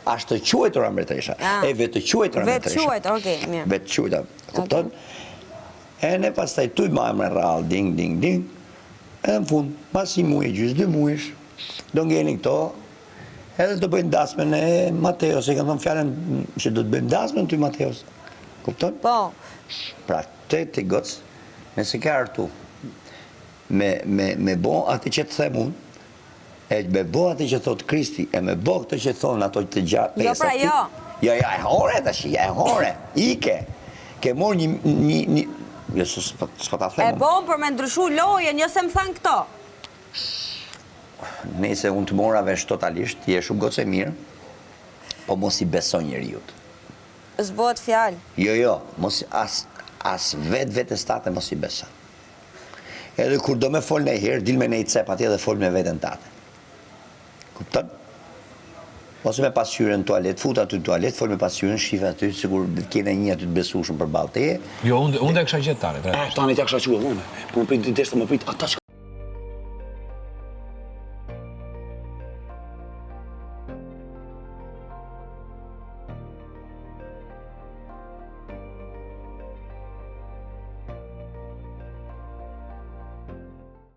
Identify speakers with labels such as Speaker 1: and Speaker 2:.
Speaker 1: Ashtë të quajtura mbretëresha. E vetë të quajtura mbretëresha.
Speaker 2: Vetë quajtur, okej, mirë.
Speaker 1: Vetë të quajtura, kupton? E ne pastaj tuj majmë në rrallë, ding, ding, ding, edhe në fund, pas i muaj, gjysë 2 muajsh, do ngeni këto, edhe do bëjnë dasmën e Mateos, e kanë thonë fjallën që do të bëjmë dasmën ty Mateos. Kupton?
Speaker 2: Po.
Speaker 1: Pra, të gocë, nëse ka artu, me bo atë që të them unë, e me bo atë që thotë Kristi, e me bo këtë që thonë ato të gjatë.
Speaker 2: Jo, pra jo.
Speaker 1: Ja, e hore të shi, e hore, ike. Ke morë një, jo, s'po ta them.
Speaker 2: E bon për me ndryshu loje, njëse më thanë këto.
Speaker 1: Nëse unë të mora vesh totalisht, je shumë gocë e mirë, po mos i beson njeriut.
Speaker 2: S'bot fjalë.
Speaker 1: Jo, mos as vetë state mos i beson. Edhe kur do me fol në herë, dil me ne i cep atje dhe fol me vetën tate. Kupton? Ose me pasqyrën në tualet, fut aty në tualet, fol me pasqyrën, shif aty, sigur kene një aty të besushëm për balë teje.
Speaker 3: Jo, unë dhe kësha gjithë tani.
Speaker 4: Tani t'ja kësha qua, unë. Po më prit të më prit, ata që...